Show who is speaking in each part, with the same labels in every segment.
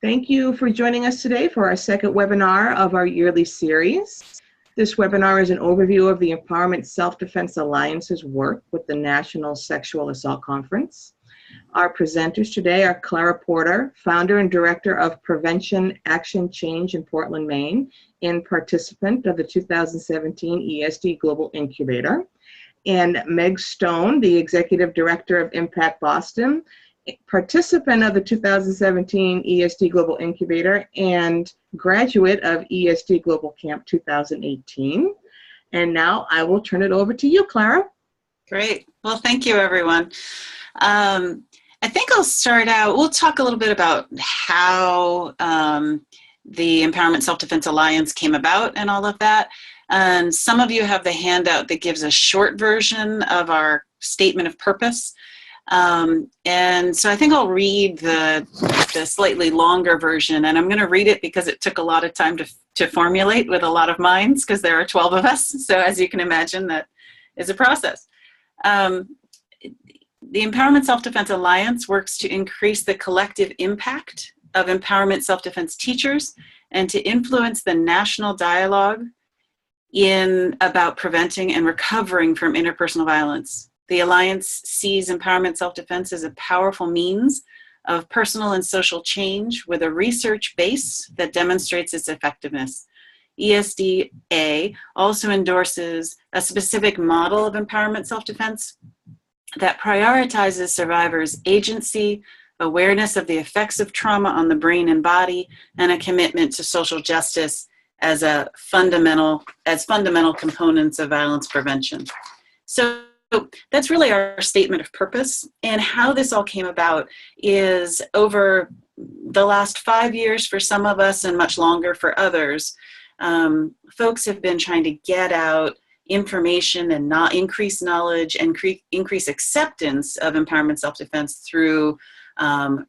Speaker 1: Thank you for joining us today for our second webinar of our yearly series. This webinar is an overview of the Empowerment Self-Defense Alliance's work with the National Sexual Assault Conference. Our presenters today are Clara Porter, founder and director of Prevention Action Change in Portland, Maine, and participant of the 2017 ESD Global Incubator, and Meg Stone, the executive director of Impact Boston, participant of the 2017 ESD Global Incubator and graduate of ESD Global Camp 2018. And now I will turn it over to you, Clara.
Speaker 2: Great. Well, thank you, everyone. I think I'll start out, we'll talk a little bit about how the Empowerment Self-Defense Alliance came about and all of that. And some of you have the handout that gives a short version of our statement of purpose. And so I think I'll read the slightly longer version, and I'm going to read it because it took a lot of time to formulate with a lot of minds, because there are 12 of us. So as you can imagine, that is a process. The Empowerment Self-Defense Alliance works to increase the collective impact of empowerment self-defense teachers and to influence the national dialogue about preventing and recovering from interpersonal violence. The Alliance sees empowerment self-defense as a powerful means of personal and social change with a research base that demonstrates its effectiveness. ESDA also endorses a specific model of empowerment self-defense that prioritizes survivors' agency, awareness of the effects of trauma on the brain and body, and a commitment to social justice as fundamental components of violence prevention. So that's really our statement of purpose. And how this all came about is over the last 5 years for some of us and much longer for others, folks have been trying to get out information and not increase knowledge and increase acceptance of empowerment self-defense through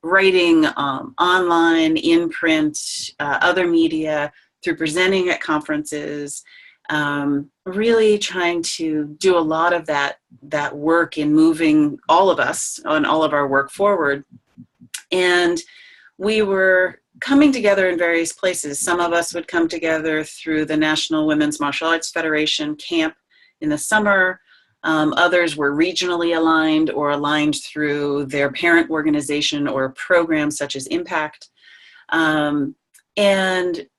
Speaker 2: writing, online, in print, other media, through presenting at conferences, really trying to do a lot of that work in moving all of us on all of our work forward. And we were coming together in various places. Some of us would come together through the National Women's Martial Arts Federation camp in the summer. Others were regionally aligned or aligned through their parent organization or programs such as Impact. And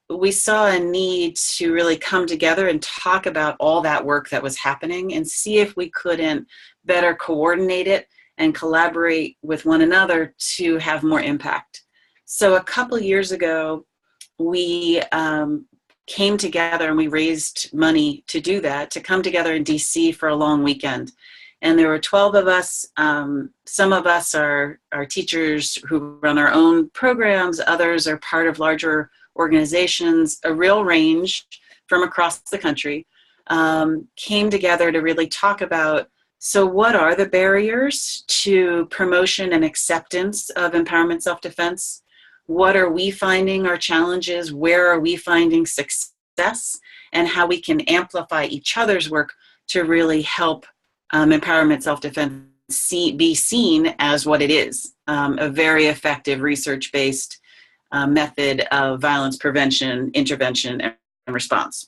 Speaker 2: we saw a need to really come together and talk about all that work that was happening and see if we couldn't better coordinate it and collaborate with one another to have more impact. So a couple years ago, we came together and we raised money to do that, to come together in DC for a long weekend. And there were 12 of us. Some of us are teachers who run our own programs. Others are part of larger organizations, a real range from across the country, came together to really talk about, so what are the barriers to promotion and acceptance of empowerment self-defense? What are we finding are challenges? Where are we finding success? And how we can amplify each other's work to really help empowerment self-defense be seen as what it is, a very effective research-based method of violence prevention, intervention, and response.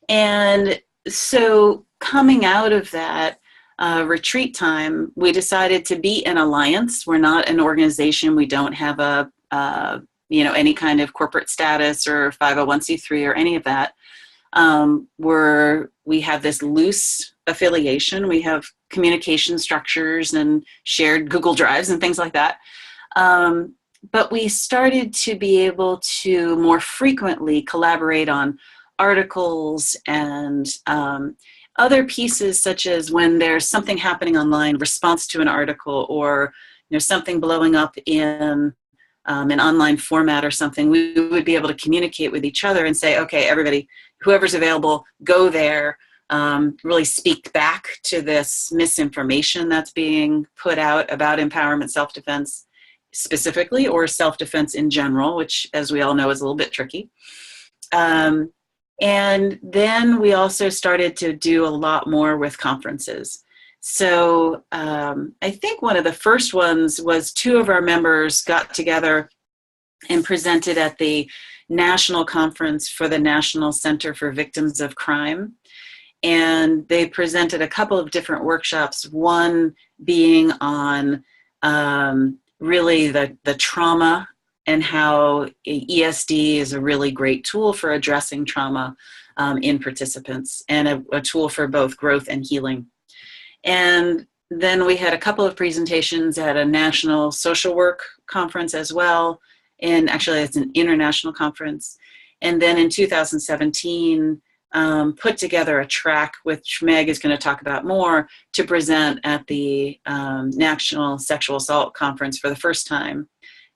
Speaker 2: And so coming out of that retreat time, we decided to be an alliance. We're not an organization. We don't have any kind of corporate status or 501c3 or any of that. We have this loose affiliation. We have communication structures and shared Google Drives and things like that. But we started to be able to more frequently collaborate on articles and other pieces, such as when there's something happening online, response to an article, or something blowing up in an online format or something, we would be able to communicate with each other and say, okay, everybody, whoever's available, go there, really speak back to this misinformation that's being put out about empowerment self-defense specifically, or self-defense in general, which, as we all know, is a little bit tricky. And then we also started to do a lot more with conferences. So I think one of the first ones was 2 of our members got together and presented at the National Conference for the National Center for Victims of Crime. And they presented a couple of different workshops, one being on really the trauma and how ESD is a really great tool for addressing trauma in participants, and a tool for both growth and healing. And then we had a couple of presentations at a national social work conference as well, and actually it's an international conference. And then in 2017, put together a track, which Meg is going to talk about more, to present at the National Sexual Assault Conference for the first time.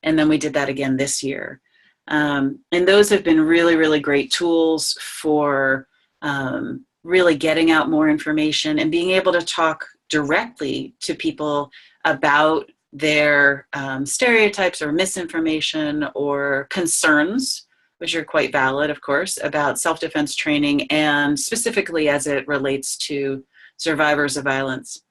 Speaker 2: And then we did that again this year. And those have been really, really great tools for really getting out more information and being able to talk directly to people about their stereotypes or misinformation or concerns, which are quite valid, of course, about self-defense training, and specifically as it relates to survivors of violence.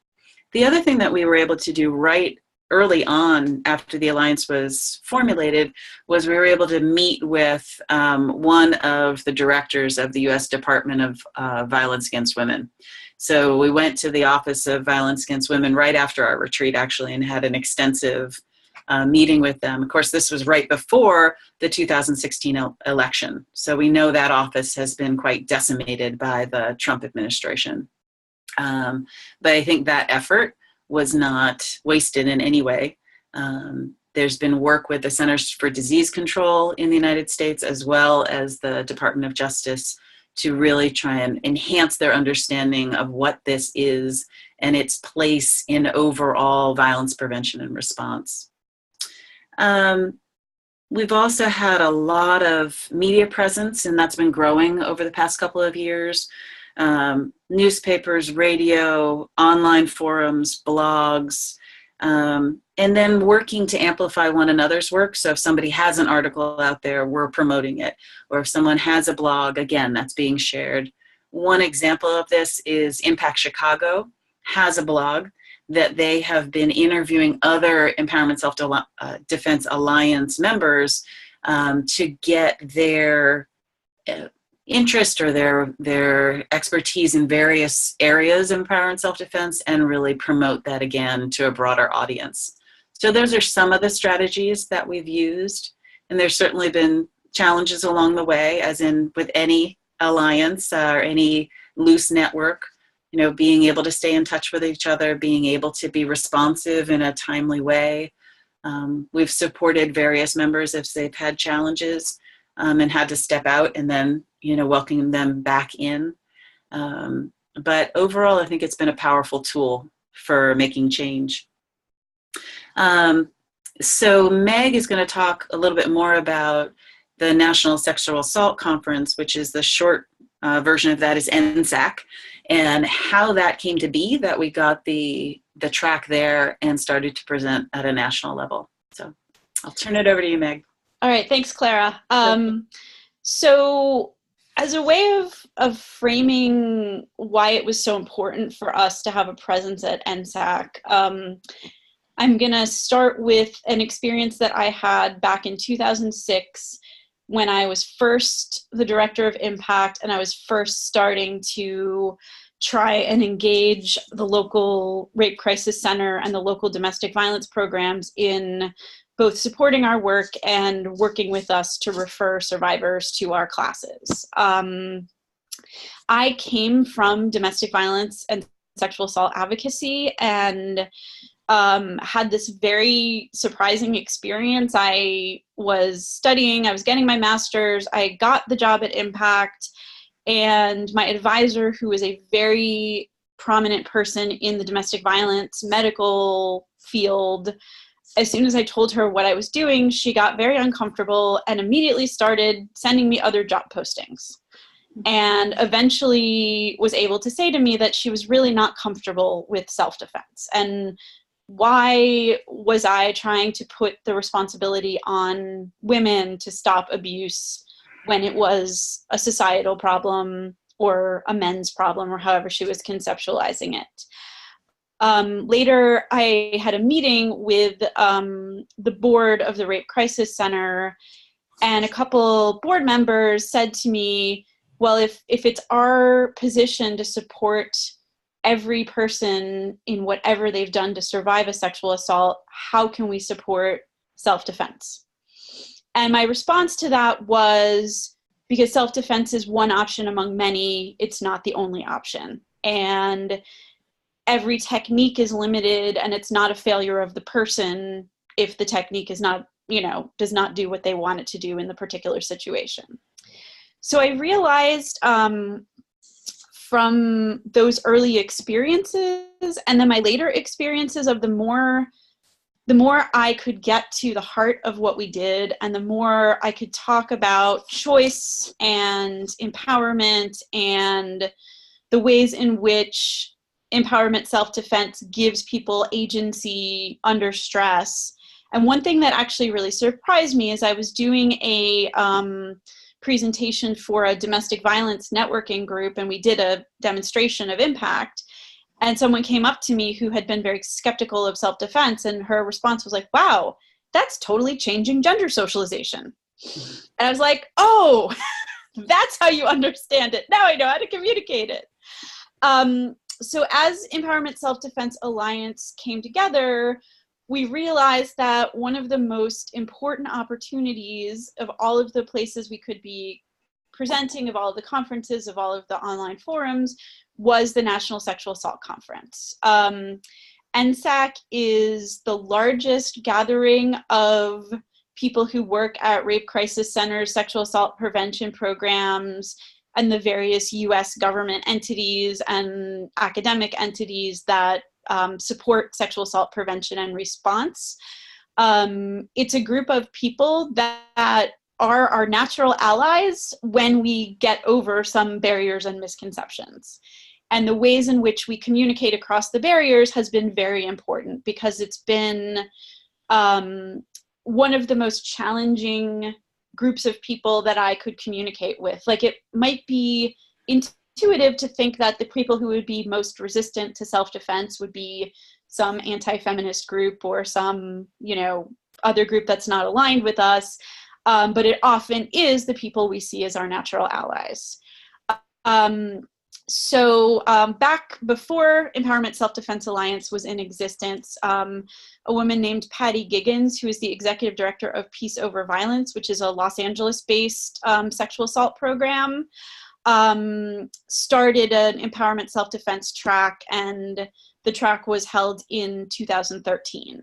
Speaker 2: The other thing that we were able to do right early on after the Alliance was formulated was we were able to meet with one of the directors of the U.S. Department of Violence Against Women. So we went to the Office of Violence Against Women right after our retreat, actually, and had an extensive meeting with them. Of course, this was right before the 2016 election. So we know that office has been quite decimated by the Trump administration. But I think that effort was not wasted in any way. There's been work with the Centers for Disease Control in the United States, as well as the Department of Justice, to really try and enhance their understanding of what this is and its place in overall violence prevention and response. We've also had a lot of media presence, and that's been growing over the past couple of years. Newspapers, radio, online forums, blogs, and then working to amplify one another's work. So if somebody has an article out there, we're promoting it. Or if someone has a blog, again, that's being shared. One example of this is Impact Chicago has a blog that they have been interviewing other Empowerment Self-Defense Alliance members to get their interest or their expertise in various areas of empowerment self-defense, and really promote that again to a broader audience. So those are some of the strategies that we've used, and there's certainly been challenges along the way, as in with any alliance or any loose network, you know, being able to stay in touch with each other, being able to be responsive in a timely way. We've supported various members if they've had challenges and had to step out, and then, you know, welcoming them back in. But overall, I think it's been a powerful tool for making change. So Meg is going to talk a little bit more about the National Sexual Assault Conference, which is the short version of that is NSAC, and how that came to be that we got the track there and started to present at a national level. So I'll turn it over to you, Meg.
Speaker 3: All right, thanks, Clara. So as a way of framing why it was so important for us to have a presence at NSAC, I'm going to start with an experience that I had back in 2006 when I was first the director of Impact, and I was first starting to try and engage the local rape crisis center and the local domestic violence programs in both supporting our work and working with us to refer survivors to our classes. I came from domestic violence and sexual assault advocacy, and had this very surprising experience. I was studying, I was getting my master's, I got the job at Impact, and my advisor, who is a very prominent person in the domestic violence medical field, as soon as I told her what I was doing, she got very uncomfortable and immediately started sending me other job postings, and eventually was able to say to me that she was really not comfortable with self-defense. And why was I trying to put the responsibility on women to stop abuse when it was a societal problem or a men's problem, or however she was conceptualizing it? Later, I had a meeting with the board of the Rape Crisis Center, and a couple board members said to me, well, if it's our position to support every person in whatever they've done to survive a sexual assault, how can we support self-defense? And my response to that was, because self-defense is one option among many, it's not the only option. And every technique is limited, and it's not a failure of the person if the technique is not, does not do what they want it to do in the particular situation. So I realized from those early experiences and then my later experiences of the more I could get to the heart of what we did, and the more I could talk about choice and empowerment and the ways in which empowerment self-defense gives people agency under stress. And one thing that actually really surprised me is I was doing a presentation for a domestic violence networking group, and we did a demonstration of impact. And someone came up to me who had been very skeptical of self-defense, and her response was like, wow, that's totally changing gender socialization. And I was like, oh, that's how you understand it. Now I know how to communicate it. So as Empowerment Self-Defense Alliance came together, we realized that one of the most important opportunities of all of the places we could be presenting, of all of the conferences, of all of the online forums, was the National Sexual Assault Conference. NSAC is the largest gathering of people who work at rape crisis centers, sexual assault prevention programs, and the various US government entities and academic entities that support sexual assault prevention and response. It's a group of people that are our natural allies when we get over some barriers and misconceptions. And the ways in which we communicate across the barriers has been very important, because it's been one of the most challenging groups of people that I could communicate with. Like, it might be intuitive to think that the people who would be most resistant to self-defense would be some anti-feminist group or some, other group that's not aligned with us. But it often is the people we see as our natural allies. So back before Empowerment Self-Defense Alliance was in existence, a woman named Patty Giggins, who is the executive director of Peace Over Violence, which is a Los Angeles-based sexual assault program, started an empowerment self-defense track, and the track was held in 2013.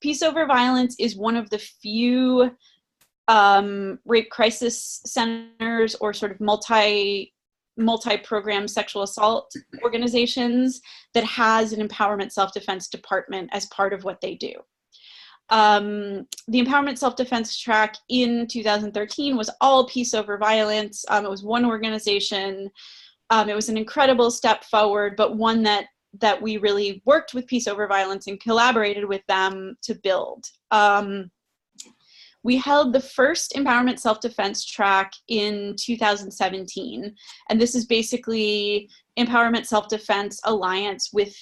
Speaker 3: Peace Over Violence is one of the few rape crisis centers or sort of multi-program sexual assault organizations that has an empowerment self-defense department as part of what they do. The empowerment self-defense track in 2013 was all Peace Over Violence. It was one organization. It was an incredible step forward, but one that we really worked with Peace Over Violence and collaborated with them to build. We held the first empowerment self-defense track in 2017, and this is basically Empowerment Self-Defense Alliance with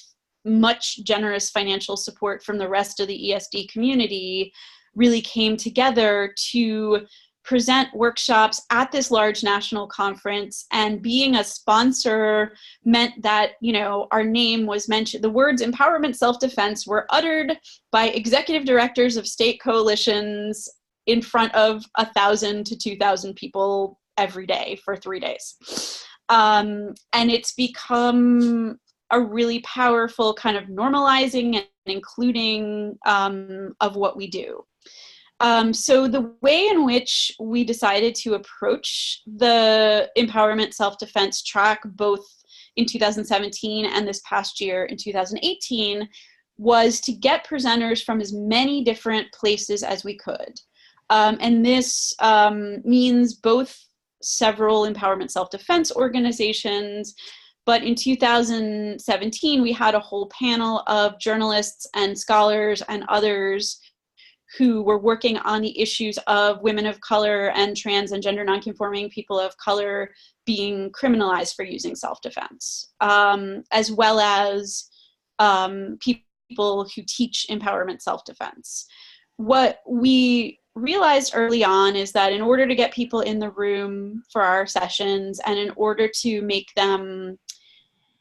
Speaker 3: much generous financial support from the rest of the ESD community really came together to present workshops at this large national conference. And being a sponsor meant that, our name was mentioned. The words empowerment self-defense were uttered by executive directors of state coalitions in front of 1,000 to 2,000 people every day for 3 days. And it's become a really powerful kind of normalizing and including of what we do. So the way in which we decided to approach the empowerment self-defense track, both in 2017 and this past year in 2018, was to get presenters from as many different places as we could. And this means both several empowerment self-defense organizations, but in 2017, we had a whole panel of journalists and scholars and others who were working on the issues of women of color and trans and gender nonconforming people of color being criminalized for using self-defense, as well as people who teach empowerment self-defense. What we realized early on is that in order to get people in the room for our sessions and in order to make them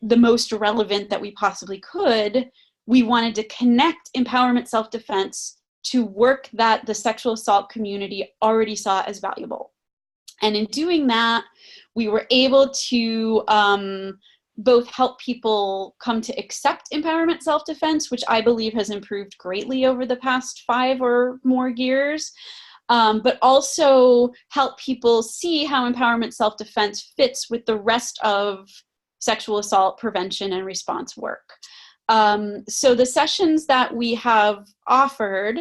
Speaker 3: the most relevant that we possibly could, we wanted to connect empowerment self-defense to work that the sexual assault community already saw as valuable. And in doing that, we were able to both help people come to accept empowerment self-defense, which I believe has improved greatly over the past 5 or more years, but also help people see how empowerment self-defense fits with the rest of sexual assault prevention and response work. So the sessions that we have offered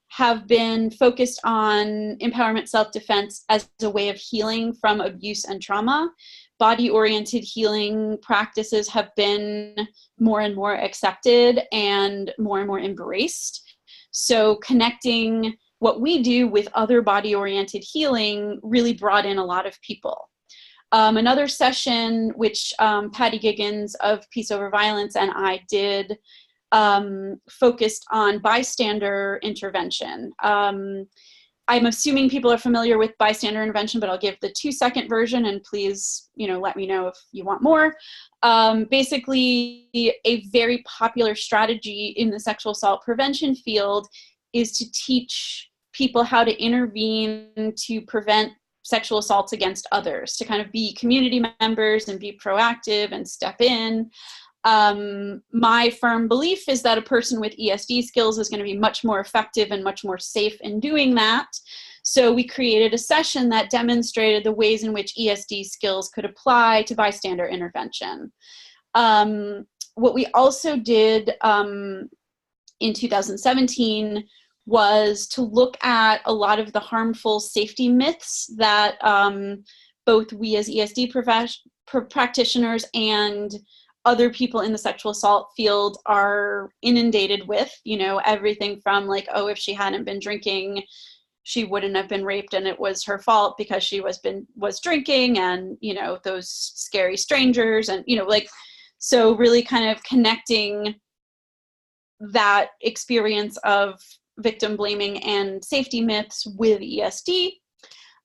Speaker 3: have been focused on empowerment self-defense as a way of healing from abuse and trauma. Body-oriented healing practices have been more and more accepted and more embraced. So connecting what we do with other body-oriented healing really brought in a lot of people. Another session, which Patty Giggins of Peace Over Violence and I did, focused on bystander intervention. I'm assuming people are familiar with bystander intervention, but I'll give the 2-second version, and please, let me know if you want more. Basically, a very popular strategy in the sexual assault prevention field is to teach people how to intervene to prevent sexual assaults against others, to kind of be community members and be proactive and step in. My firm belief is that a person with ESD skills is going to be much more effective and much more safe in doing that. So we created a session that demonstrated the ways in which ESD skills could apply to bystander intervention. What we also did in 2017 was to look at a lot of the harmful safety myths that both we as ESD practitioners and other people in the sexual assault field are inundated with, everything from like, oh, if she hadn't been drinking, she wouldn't have been raped and it was her fault because she was drinking, and, those scary strangers, and, so really kind of connecting that experience of victim blaming and safety myths with ESD.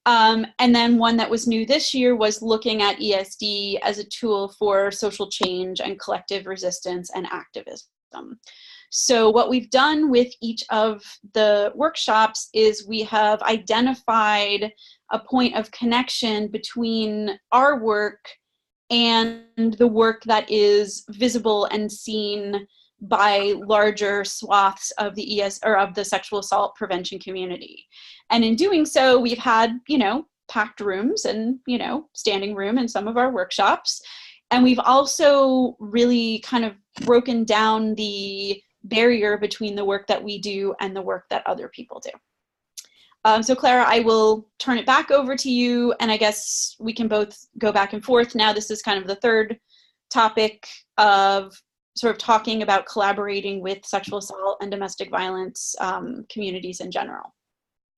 Speaker 3: And then one that was new this year was looking at ESD as a tool for social change and collective resistance and activism. So what we've done with each of the workshops is we have identified a point of connection between our work and the work that is visible and seen by larger swaths of the of the sexual assault prevention community. And in doing so, we've had, packed rooms and, standing room in some of our workshops. And we've also really kind of broken down the barrier between the work that we do and the work that other people do. So Clara, I will turn it back over to you, and I guess we can both go back and forth. Now this is kind of the third topic of sort of talking about collaborating with sexual assault and domestic violence communities in general.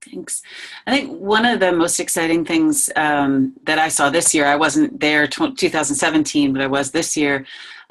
Speaker 2: Thanks. I think one of the most exciting things that I saw this year, I wasn't there 2017, but I was this year,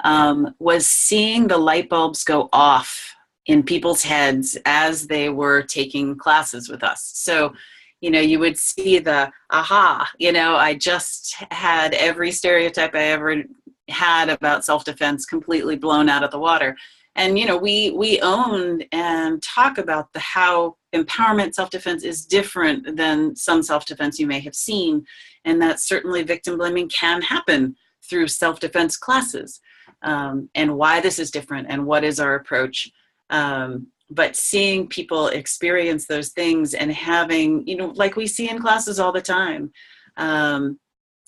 Speaker 2: was seeing the light bulbs go off in people's heads as they were taking classes with us. So, you would see the, aha, I just had every stereotype I ever had about self-defense completely blown out of the water. And, we own and talk about how empowerment self-defense is different than some self-defense you may have seen, and that certainly victim blaming can happen through self-defense classes, and why this is different and what is our approach. But seeing people experience those things and having, like we see in classes all the time, in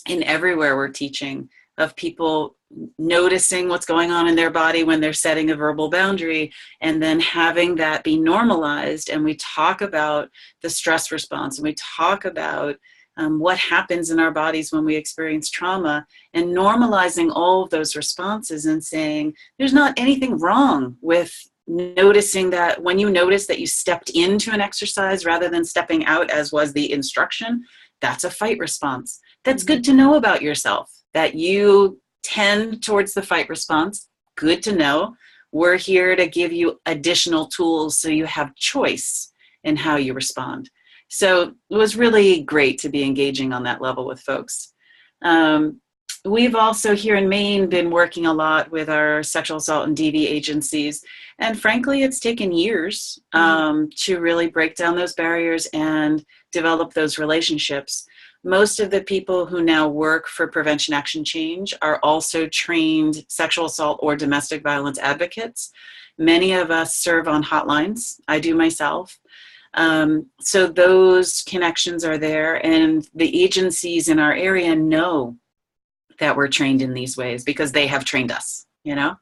Speaker 2: everywhere we're teaching, of people noticing what's going on in their body when they're setting a verbal boundary, and then having that be normalized. And we talk about the stress response, and we talk about what happens in our bodies when we experience trauma, and normalizing all of those responses and saying, there's not anything wrong with noticing that when you notice that you stepped into an exercise rather than stepping out as was the instruction, that's a fight response. That's good to know about yourself, that you tend towards the fight response. Good to know. We're here to give you additional tools so you have choice in how you respond. So it was really great to be engaging on that level with folks. We've also here in Maine been working a lot with our sexual assault and DV agencies. And frankly, it's taken years to really break down those barriers and develop those relationships. Most of the people who now work for Prevention Action Change are also trained sexual assault or domestic violence advocates. Many of us serve on hotlines. I do myself. So those connections are there, and the agencies in our area know that we're trained in these ways because they have trained us, you know.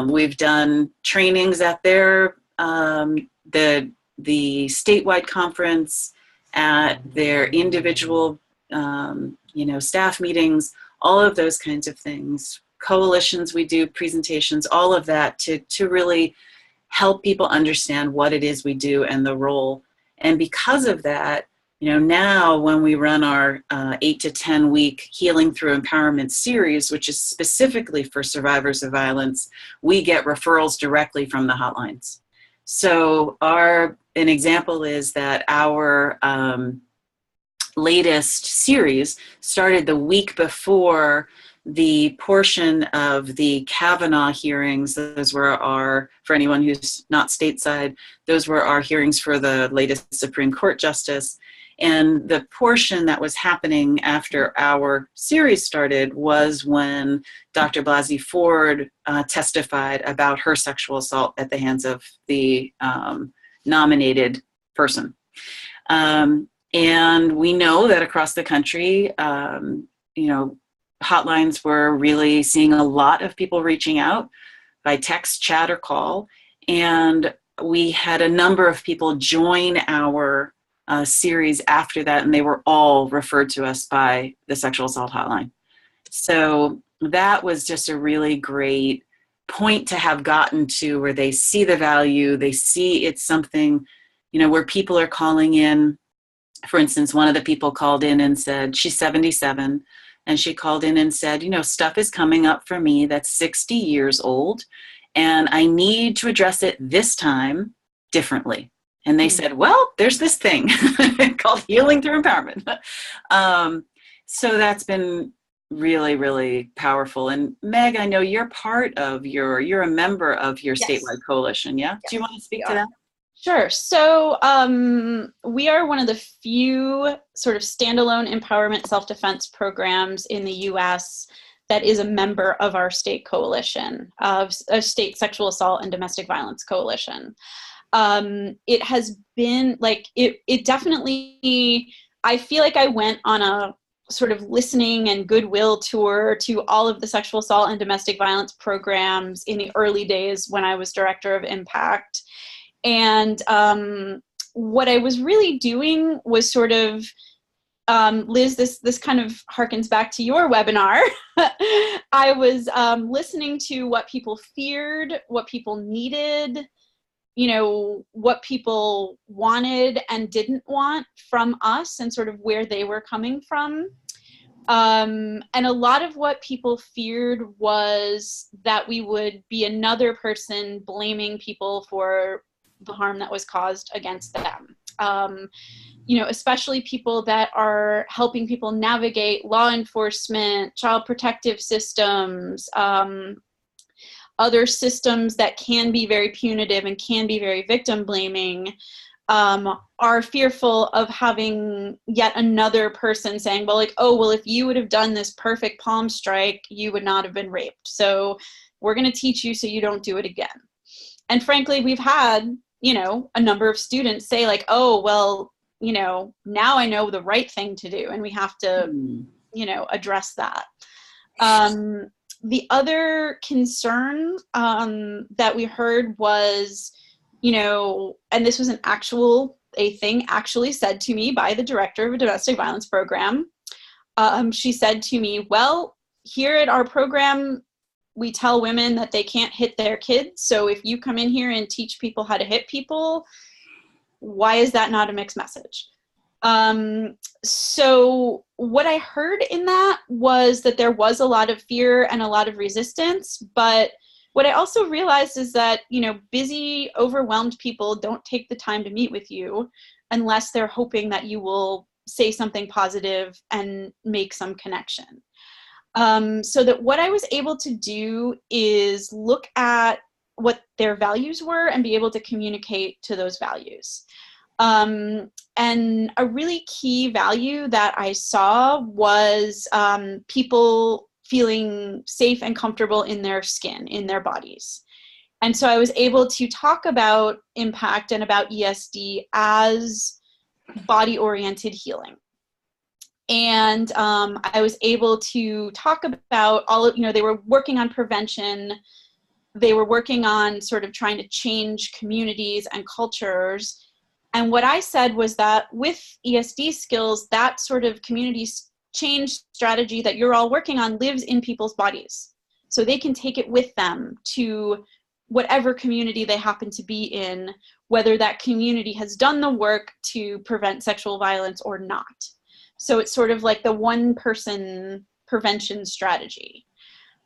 Speaker 2: We've done trainings at their, the statewide conference, at their individual, staff meetings, all of those kinds of things. Coalitions, we do presentations, all of that to really help people understand what it is we do and the role. And because of that, now when we run our 8 to 10 week Healing Through Empowerment series, which is specifically for survivors of violence, we get referrals directly from the hotlines. So an example is that our latest series started the week before the portion of the Kavanaugh hearings. Those were for anyone who's not stateside, those were our hearings for the latest Supreme Court justice. And the portion that was happening after our series started was when Dr. Blasey Ford testified about her sexual assault at the hands of the nominated person. And we know that across the country, hotlines were really seeing a lot of people reaching out by text, chat, or call. And we had a number of people join our series after that, and they were all referred to us by the sexual assault hotline. So that was just a really great point to have gotten to, where they see the value, they see it's something, where people are calling in. For instance, one of the people called in and said, she's 77, and she called in and said, stuff is coming up for me that's 60 years old, and I need to address it this time differently. And they said, well, there's this thing called Healing Through Empowerment. So that's been really, really powerful. And Meg, I know you're you're a member of your
Speaker 3: Yes.
Speaker 2: statewide coalition, yeah?
Speaker 3: Yes,
Speaker 2: do you want to speak to that?
Speaker 3: Sure. So we are one of the few sort of standalone empowerment self-defense programs in the U.S. that is a member of our state coalition, of a state sexual assault and domestic violence coalition. It has been it definitely, I feel like I went on a sort of listening and goodwill tour to all of the sexual assault and domestic violence programs in the early days when I was director of Impact. And what I was really doing was sort of, Liz, this kind of harkens back to your webinar. I was listening to what people feared, what people needed, what people wanted and didn't want from us, and sort of where they were coming from. And a lot of what people feared was that we would be another person blaming people for the harm that was caused against them. Especially people that are helping people navigate law enforcement, child protective systems, other systems that can be very punitive and can be very victim blaming, are fearful of having yet another person saying, well, if you would have done this perfect palm strike, you would not have been raped. So we're going to teach you so you don't do it again. And frankly, we've had, a number of students say now I know the right thing to do, and we have to, address that. The other concern that we heard was, and this was a thing actually said to me by the director of a domestic violence program. She said to me, well, here at our program, we tell women that they can't hit their kids. So if you come in here and teach people how to hit people, why is that not a mixed message? So what I heard in that was that there was a lot of fear and a lot of resistance, but what I also realized is that, busy, overwhelmed people don't take the time to meet with you unless they're hoping that you will say something positive and make some connection. So that what I was able to do is look at what their values were and be able to communicate to those values. And a really key value that I saw was people feeling safe and comfortable in their skin, in their bodies. And so I was able to talk about impact and about ESD as body-oriented healing. And I was able to talk about they were working on prevention. They were working on sort of trying to change communities and cultures. And what I said was that with ESD skills, that sort of community change strategy that you're all working on lives in people's bodies. So they can take it with them to whatever community they happen to be in, whether that community has done the work to prevent sexual violence or not. So it's sort of like the one person prevention strategy.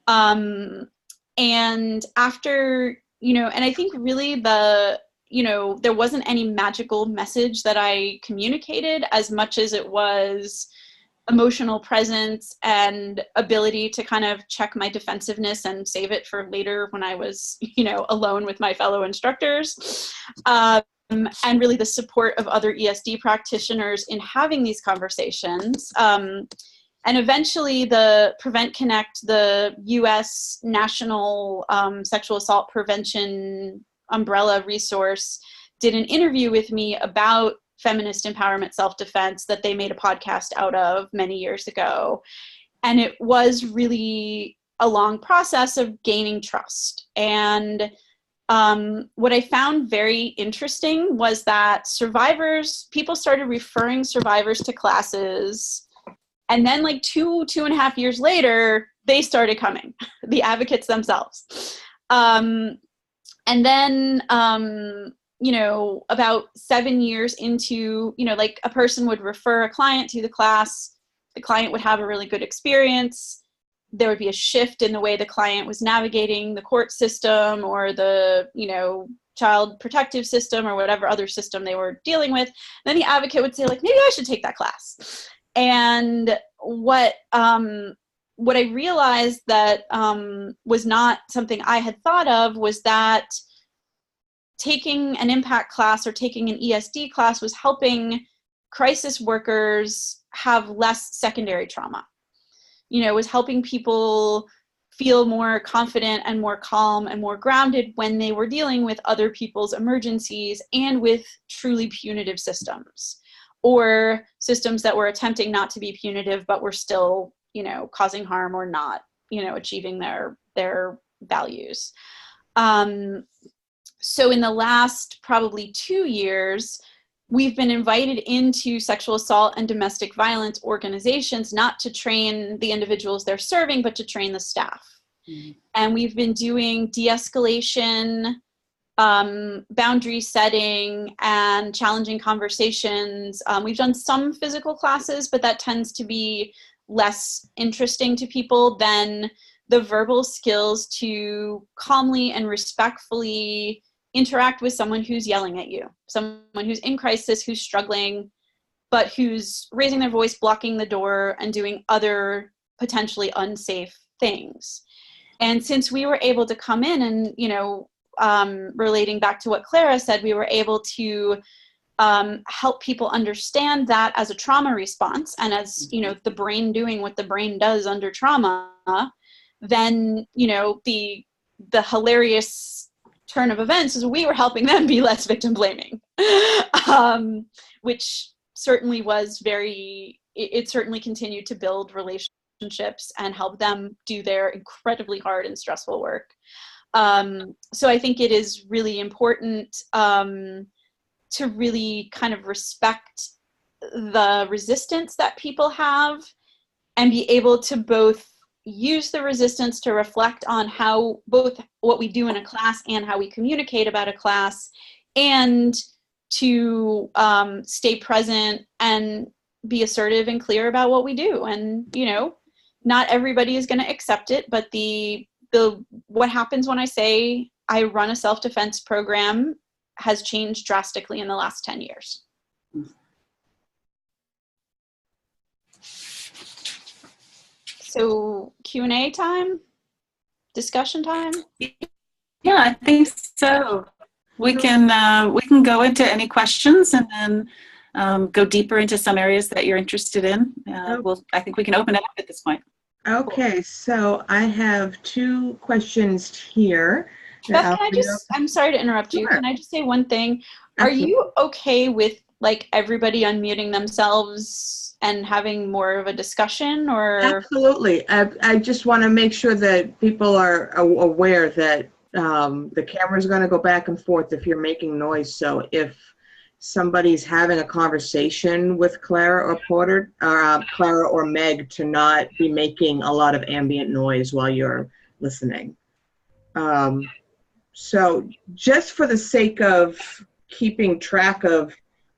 Speaker 3: And after, and I think really there wasn't any magical message that I communicated as much as it was emotional presence and ability to kind of check my defensiveness and save it for later when I was, alone with my fellow instructors. And really the support of other ESD practitioners in having these conversations. And eventually the Prevent Connect, the US National Sexual Assault Prevention umbrella resource, did an interview with me about feminist empowerment self-defense that they made a podcast out of many years ago. And it was really a long process of gaining trust. And what I found very interesting was that people started referring survivors to classes. And then like two and a half years later, they started coming, the advocates themselves. And then, about 7 years into, like a person would refer a client to the class, the client would have a really good experience. There would be a shift in the way the client was navigating the court system or the, child protective system or whatever other system they were dealing with. Then the advocate would say, like, maybe I should take that class. And what I realized that was not something I had thought of was that taking an impact class or taking an ESD class was helping crisis workers have less secondary trauma. Was helping people feel more confident and more calm and more grounded when they were dealing with other people's emergencies and with truly punitive systems, or systems that were attempting not to be punitive but were still, causing harm or not, achieving their values. So in the last probably 2 years, we've been invited into sexual assault and domestic violence organizations, not to train the individuals they're serving, but to train the staff. Mm-hmm. And we've been doing de-escalation, boundary setting, and challenging conversations. We've done some physical classes, but that tends to be less interesting to people than the verbal skills to calmly and respectfully interact with someone who's yelling at you, someone who's in crisis, who's struggling, but who's raising their voice, blocking the door, and doing other potentially unsafe things. And since we were able to come in and, relating back to what Clara said, we were able to help people understand that as a trauma response and as, the brain doing what the brain does under trauma, then, the hilarious turn of events is we were helping them be less victim blaming, which certainly was it certainly continued to build relationships and help them do their incredibly hard and stressful work. So I think it is really important to really kind of respect the resistance that people have and be able to both use the resistance to reflect on how both what we do in a class and how we communicate about a class, and to stay present and be assertive and clear about what we do. And, not everybody is going to accept it, but the what happens when I say I run a self-defense program has changed drastically in the last 10 years. So Q&A time? Discussion time?
Speaker 2: Yeah, I think so. We can go into any questions and then go deeper into some areas that you're interested in. I think we can open it up at this point.
Speaker 1: Okay, so I have 2 questions here.
Speaker 3: Beth, I'm sorry to interrupt you.
Speaker 1: Sure.
Speaker 3: Can I just say one thing?
Speaker 1: Absolutely.
Speaker 3: Are you okay with like everybody unmuting themselves and having more of a discussion, or?
Speaker 1: Absolutely. I just want to make sure that people are aware that the camera is going to go back and forth if you're making noise. So if somebody's having a conversation with Clara or Porter, or Clara or Meg, to not be making a lot of ambient noise while you're listening. So just for the sake of keeping track of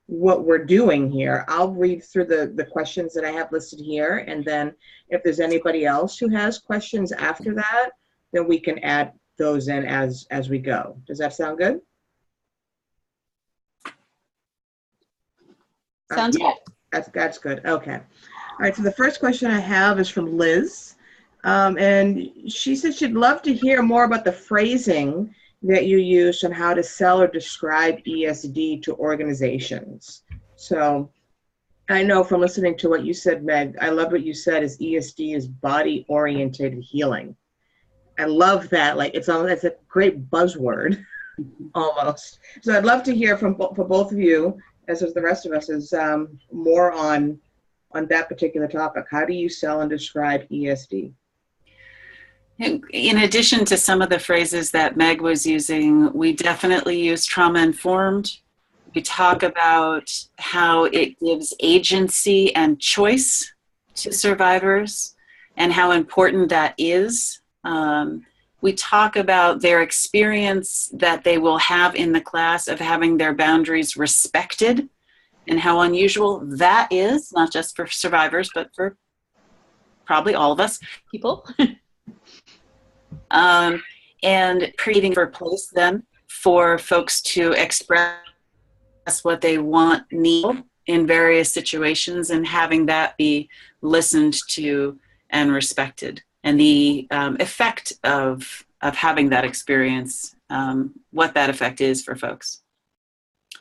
Speaker 1: what we're doing here, I'll read through the questions that I have listed here, and then if there's anybody else who has questions after that, then we can add those in as we go. Does that sound good?
Speaker 3: Sounds good.
Speaker 1: That's good. Okay. All right. So the first question I have is from Liz, and she said she'd love to hear more about the phrasing that you use on how to sell or describe ESD to organizations. So I know from listening to what you said, Meg, I love what you said is ESD is body-oriented healing. I love that. Like it's a great buzzword almost. So I'd love to hear from both of you, as is the rest of us, is more on that particular topic. How do you sell and describe ESD?
Speaker 2: In addition to some of the phrases that Meg was using, we definitely use trauma-informed. We talk about how it gives agency and choice to survivors and how important that is. We talk about their experience that they will have in the class of having their boundaries respected and how unusual that is, not just for survivors, but for probably all of us.
Speaker 3: People.
Speaker 2: And creating a place then for folks to express what they want, need in various situations, and having that be listened to and respected. And the effect of having that experience, what that effect is for folks.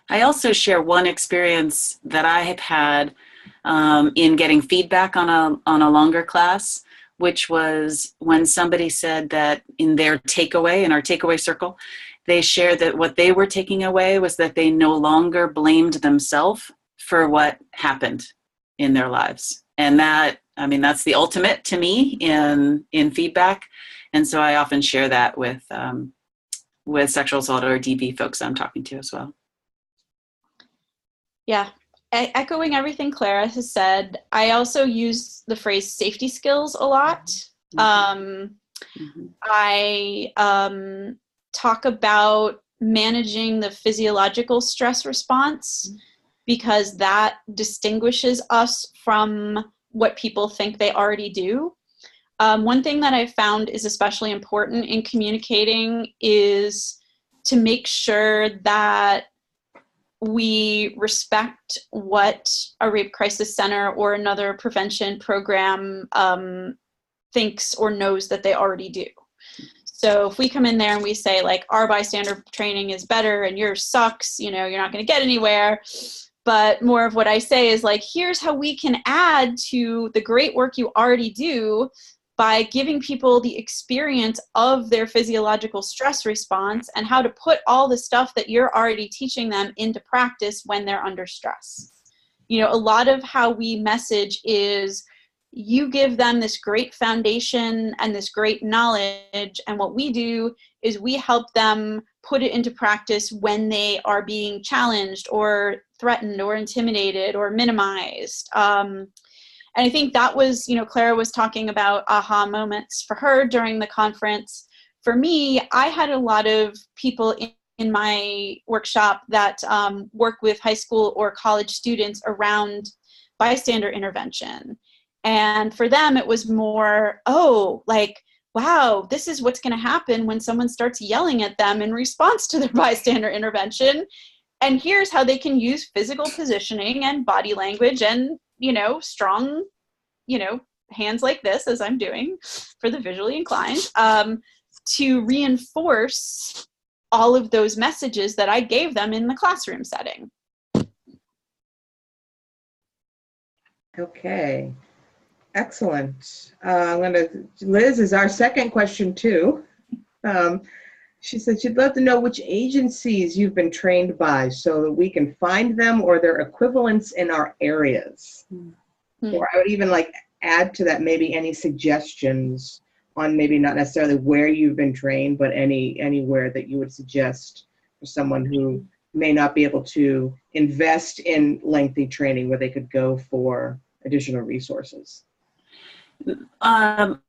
Speaker 2: I also share one experience that I have had in getting feedback on a longer class, which was when somebody said that in their takeaway, in our takeaway circle, they shared that what they were taking away was that they no longer blamed themselves for what happened in their lives. And that, I mean, that's the ultimate to me in feedback. And so I often share that with sexual assault or DV folks I'm talking to as well.
Speaker 3: Yeah. Echoing everything Clara has said, I also use the phrase safety skills a lot. I talk about managing the physiological stress response because that distinguishes us from what people think they already do. One thing that I found is especially important in communicating is to make sure that we respect what a rape crisis center or another prevention program thinks or knows that they already do. So if we come in there and we say like our bystander training is better and yours sucks, you know, you're not going to get anywhere. But more of what I say is like, here's how we can add to the great work you already do by giving people the experience of their physiological stress response and how to put all the stuff that you're already teaching them into practice when they're under stress. You know, a lot of how we message is you give them this great foundation and this great knowledge, and what we do is we help them put it into practice when they are being challenged or threatened or intimidated or minimized. And I think that was, you know, Clara was talking about aha moments for her during the conference. For me, I had a lot of people in my workshop that work with high school or college students around bystander intervention. And for them, it was more, oh, like wow, this is what's going to happen when someone starts yelling at them in response to their bystander intervention. And here's how they can use physical positioning and body language and, strong, hands like this, as I'm doing for the visually inclined, to reinforce all of those messages that I gave them in the classroom setting.
Speaker 1: Okay, excellent. Liz is our second question too. She said she'd love to know which agencies you've been trained by so that we can find them or their equivalents in our areas. Mm-hmm. Or I would even add to that maybe any suggestions on maybe not necessarily where you've been trained, but anywhere that you would suggest for someone who may not be able to invest in lengthy training where they could go for additional resources.
Speaker 2: At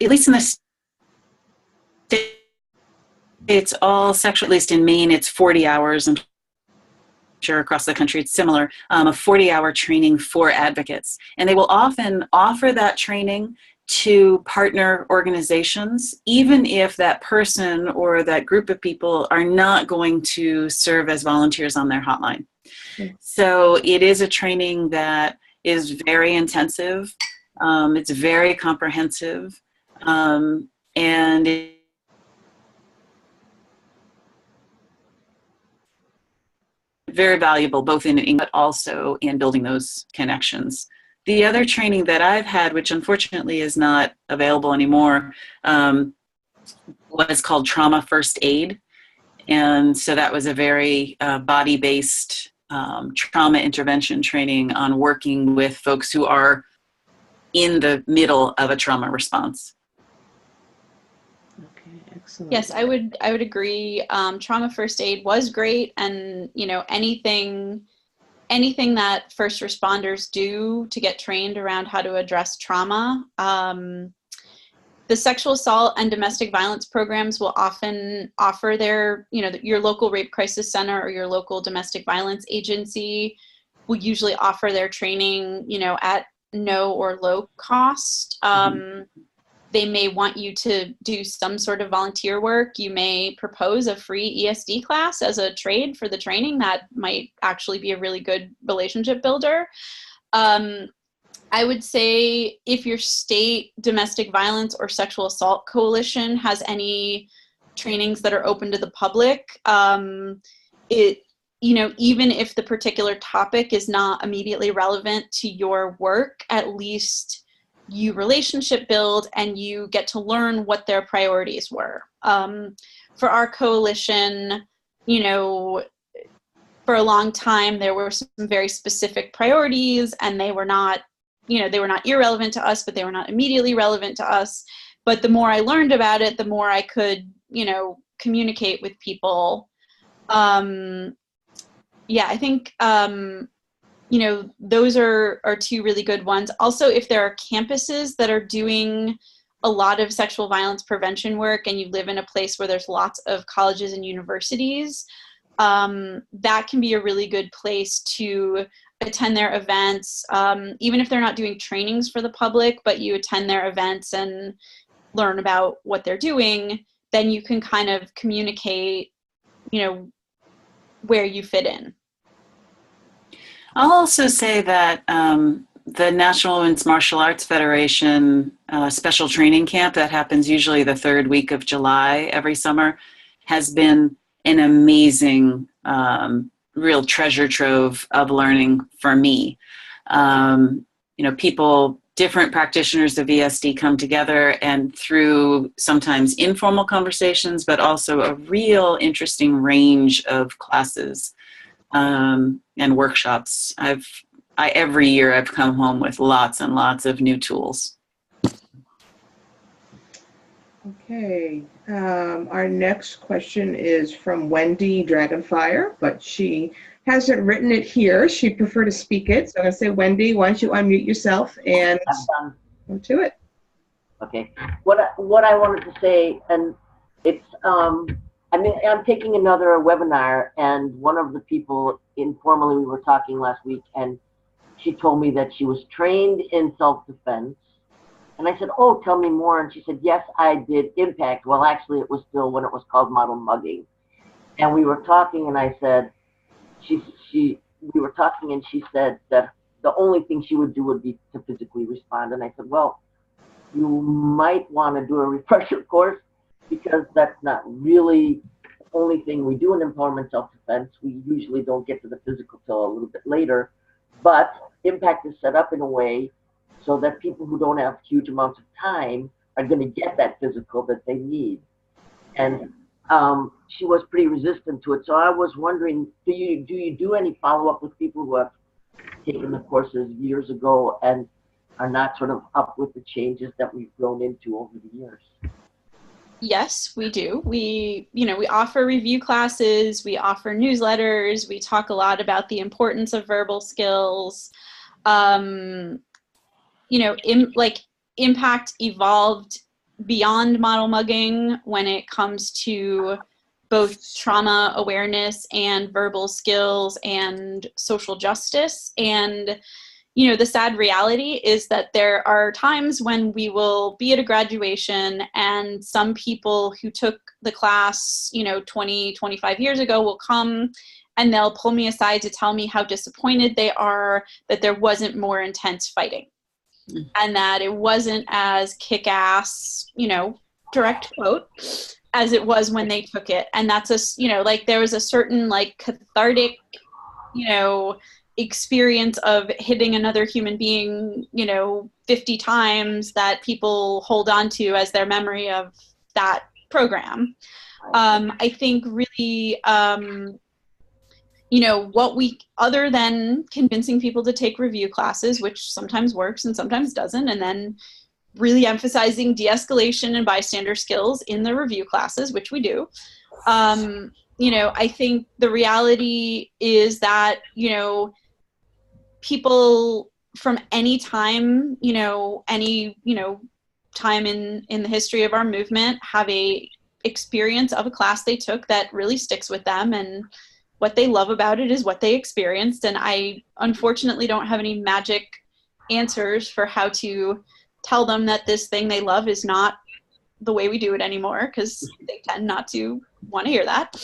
Speaker 2: least in the it's all sexual, at least in Maine, it's 40 hours. I'm sure across the country it's similar, a 40-hour training for advocates. And they will often offer that training to partner organizations, even if that person or that group of people are not going to serve as volunteers on their hotline. Mm-hmm. So it is a training that is very intensive. It's very comprehensive. And very valuable, both in English, but also in building those connections. The other training that I've had, which unfortunately is not available anymore, was called Trauma First Aid. And so that was a very body-based trauma intervention training on working with folks who are in the middle of a trauma response.
Speaker 1: Excellent.
Speaker 3: Yes, I would agree. Trauma first aid was great, and anything that first responders do to get trained around how to address trauma. The sexual assault and domestic violence programs will often offer their, your local rape crisis center or your local domestic violence agency will usually offer their training, at no or low cost. They may want you to do some sort of volunteer work. You may propose a free ESD class as a trade for the training. That might actually be a really good relationship builder. I would say if your state domestic violence or sexual assault coalition has any trainings that are open to the public, even if the particular topic is not immediately relevant to your work, at least you relationship build and you get to learn what their priorities were. For our coalition, for a long time, there were some very specific priorities, and they were not irrelevant to us, but they were not immediately relevant to us. But the more I learned about it, the more I could, communicate with people. I think, those are two really good ones. Also, if there are campuses that are doing a lot of sexual violence prevention work and you live in a place where there's lots of colleges and universities, that can be a really good place to attend their events, even if they're not doing trainings for the public, but you attend their events and learn about what they're doing, then you can kind of communicate, where you fit in.
Speaker 2: I'll also say that the National Women's Martial Arts Federation special training camp that happens usually the third week of July every summer has been an amazing, real treasure trove of learning for me. Different practitioners of ESD come together, and through sometimes informal conversations, but also a real interesting range of classes and workshops. Every year I've come home with lots and lots of new tools.
Speaker 1: Okay, our next question is from Wendy Dragonfire, but she hasn't written it here. She'd prefer to speak it. So I'm going to say, Wendy, why don't you unmute yourself and go to it.
Speaker 4: Okay. What I wanted to say, and it's, I'm taking another webinar, and one of the people, informally, we were talking last week, and she told me that she was trained in self-defense, And I said, oh, tell me more. And she said, yes, I did impact. Well, actually, it was still when it was called model mugging. And we were talking, and I said, we were talking, and she said that the only thing she would do would be to physically respond. And I said, well, you might want to do a refresher course, because that's not really the only thing we do in empowerment self-defense. We usually don't get to the physical till a little bit later, but impact is set up in a way so that people who don't have huge amounts of time are going to get that physical that they need. And she was pretty resistant to it. So I was wondering, do you do any follow-up with people who have taken the courses years ago and are not sort of up with the changes that we've grown into over the years?
Speaker 3: Yes, we do. We offer review classes, we offer newsletters, we talk a lot about the importance of verbal skills. Impact evolved beyond model mugging when it comes to both trauma awareness and verbal skills and social justice. And the sad reality is that there are times when we will be at a graduation and some people who took the class, 20, 25 years ago will come and they'll pull me aside to tell me how disappointed they are that there wasn't more intense fighting and that it wasn't as kick-ass, direct quote, as it was when they took it. And that's there was a certain cathartic, experience of hitting another human being, 50 times that people hold on to as their memory of that program. I think really, other than convincing people to take review classes, which sometimes works and sometimes doesn't, and then really emphasizing de-escalation and bystander skills in the review classes, which we do. I think the reality is that, people from any time, time in the history of our movement have a experience of a class they took that really sticks with them, and what they love about it is what they experienced. And I unfortunately don't have any magic answers for how to tell them that this thing they love is not the way we do it anymore, because they tend not to want to hear that.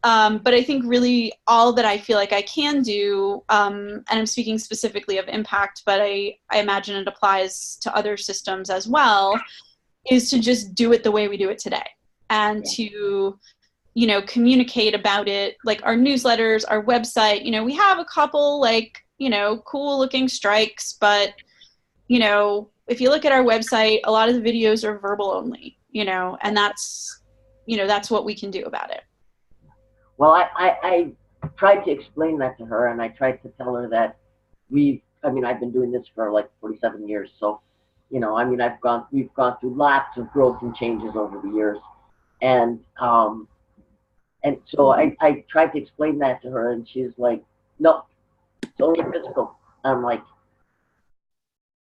Speaker 3: But I think really all that I feel like I can do, and I'm speaking specifically of impact, but I imagine it applies to other systems as well, is to just do it the way we do it today, and to communicate about it, like our newsletters, our website. We have a couple cool looking strikes, but if you look at our website, a lot of the videos are verbal only, and that's what we can do about it.
Speaker 4: Well, I tried to explain that to her, and I tried to tell her that I've been doing this for 47 years. So, we've gone through lots of growth and changes over the years. And so I tried to explain that to her, and she's like, no, it's only physical. I'm like,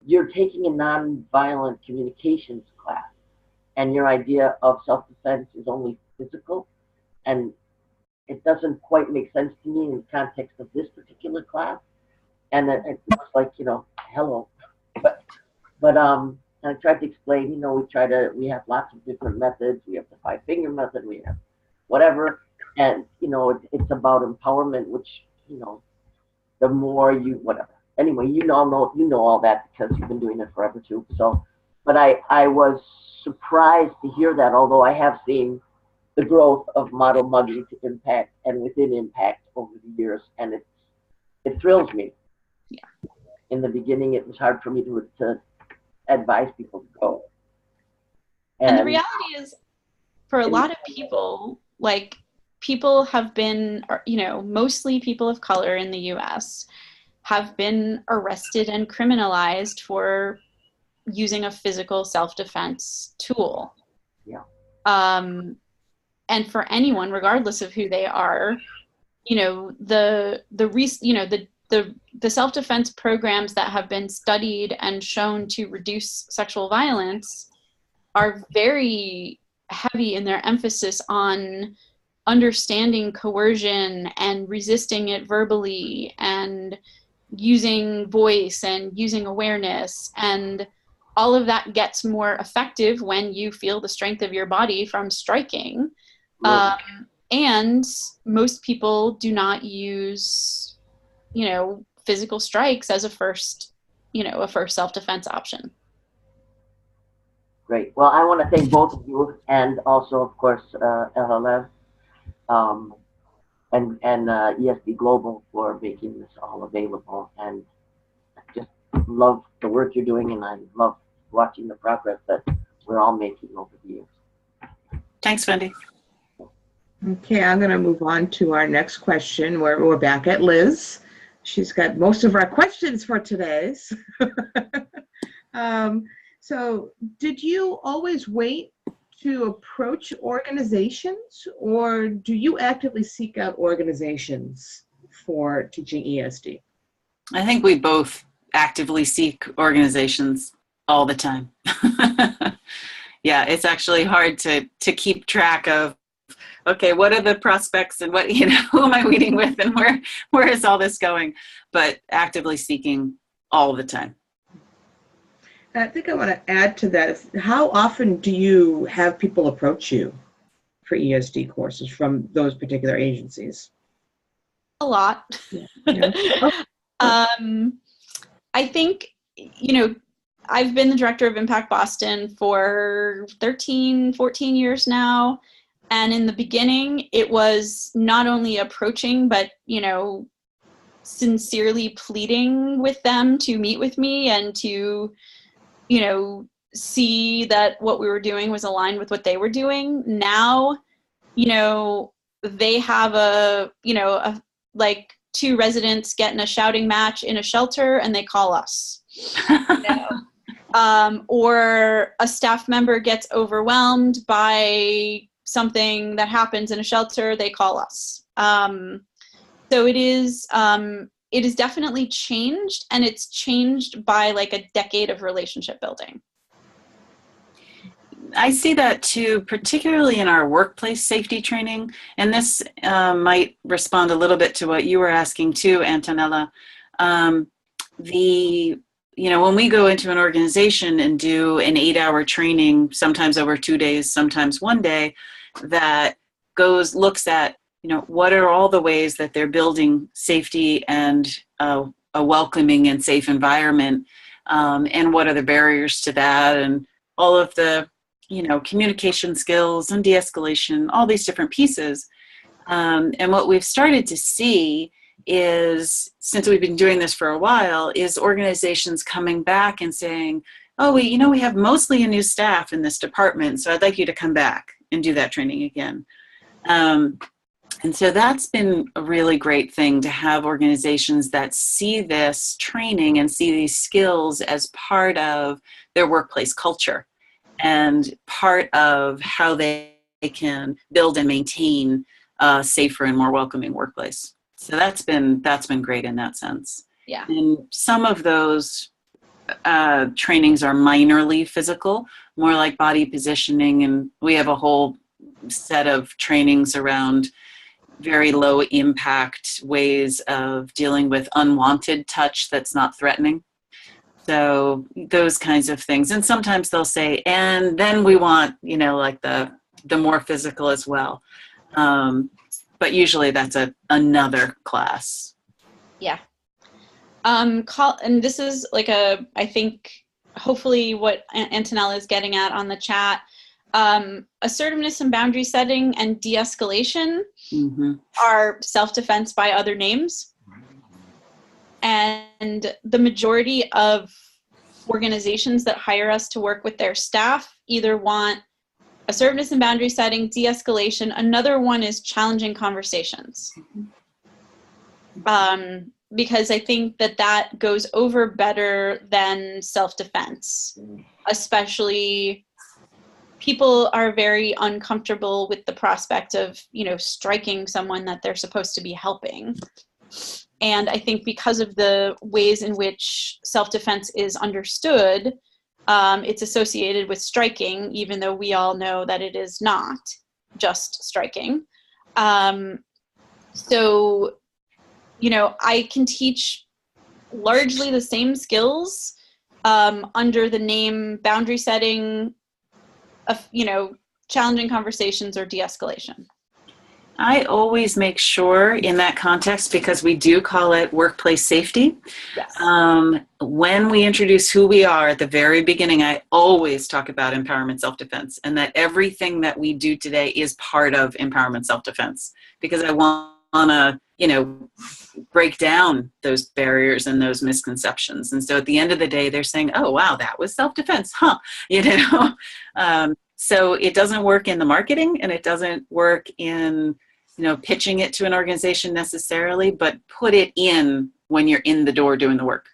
Speaker 4: you're taking a nonviolent communications class, and your idea of self-defense is only physical, and it doesn't quite make sense to me in the context of this particular class. And it was like, hello. But I tried to explain, we have lots of different methods. We have the 5-finger method, we have whatever. And, it's about empowerment, which, the more whatever. Anyway, you know all that because you've been doing it forever too. So, but I was surprised to hear that, although I have seen the growth of model mugging to impact and within impact over the years, and it thrills me.
Speaker 3: Yeah.
Speaker 4: In the beginning, it was hard for me to advise people to go.
Speaker 3: And the reality is, for a lot of people, people have been, mostly people of color in the U.S. have been arrested and criminalized for using a physical self-defense tool.
Speaker 4: Yeah.
Speaker 3: And for anyone, regardless of who they are, the self-defense programs that have been studied and shown to reduce sexual violence are very heavy in their emphasis on understanding coercion and resisting it verbally and using voice and using awareness. And all of that gets more effective when you feel the strength of your body from striking. And most people do not use, physical strikes as a first self-defense option.
Speaker 4: Great. Well, I want to thank both of you, and also, of course, LLF and ESD Global for making this all available. And I just love the work you're doing, and I love watching the progress that we're all making over the years.
Speaker 2: Thanks, Wendy.
Speaker 1: Okay, I'm going to move on to our next question. We're back at Liz. She's got most of our questions for today. So did you always wait to approach organizations, or do you actively seek out organizations for teaching ESD?
Speaker 2: I think we both actively seek organizations all the time. Yeah, it's actually hard to keep track of, okay, what are the prospects and what, who am I meeting with and where is all this going? But actively seeking all the time.
Speaker 1: I think I want to add to that. How often do you have people approach you for ESD courses from those particular agencies?
Speaker 3: A lot.
Speaker 1: Yeah.
Speaker 3: I think, I've been the director of Impact Boston for 13, 14 years now. And in the beginning, it was not only approaching, but, sincerely pleading with them to meet with me and to, see that what we were doing was aligned with what they were doing. Now, they have like 2 residents get in a shouting match in a shelter and they call us. Or a staff member gets overwhelmed by something that happens in a shelter, they call us. So it is definitely changed, and it's changed by like a decade of relationship building.
Speaker 2: I see that too, particularly in our workplace safety training. And this might respond a little bit to what you were asking too, Antonella. When we go into an organization and do an 8-hour training, sometimes over 2 days, sometimes 1 day, that looks at, what are all the ways that they're building safety and a welcoming and safe environment, and what are the barriers to that, and all of the, communication skills and de-escalation, all these different pieces. And what we've started to see is, since we've been doing this for a while, is organizations coming back and saying, oh, we have mostly a new staff in this department, so I'd like you to come back and do that training again. And so that's been a really great thing, to have organizations that see this training and see these skills as part of their workplace culture and part of how they can build and maintain a safer and more welcoming workplace. So that's been great in that sense.
Speaker 3: Yeah.
Speaker 2: And some of those trainings are minorly physical, more like body positioning, and we have a whole set of trainings around very low impact ways of dealing with unwanted touch that's not threatening. So those kinds of things. And sometimes they'll say, and then we want, like the more physical as well. But usually that's another class. Yeah.
Speaker 3: And this is like I think hopefully what Antonella is getting at on the chat. Assertiveness and boundary setting and de-escalation are self-defense by other names. And the majority of organizations that hire us to work with their staff either want assertiveness and boundary setting, de-escalation. Another one is challenging conversations. Because I think that goes over better than self-defense, especially people are very uncomfortable with the prospect of, striking someone that they're supposed to be helping. And I think because of the ways in which self-defense is understood, it's associated with striking, even though we all know that it is not just striking. So, I can teach largely the same skills under the name boundary setting, challenging conversations or de-escalation?
Speaker 2: I always make sure in that context, because we do call it workplace safety.
Speaker 3: Yes.
Speaker 2: When we introduce who we are at the very beginning, I always talk about empowerment self-defense, and that everything that we do today is part of empowerment self-defense, because I want to, break down those barriers and those misconceptions. And so at the end of the day, they're saying, oh, wow, that was self-defense, huh? So it doesn't work in the marketing, and it doesn't work in pitching it to an organization necessarily, but put it in when you're in the door doing the work.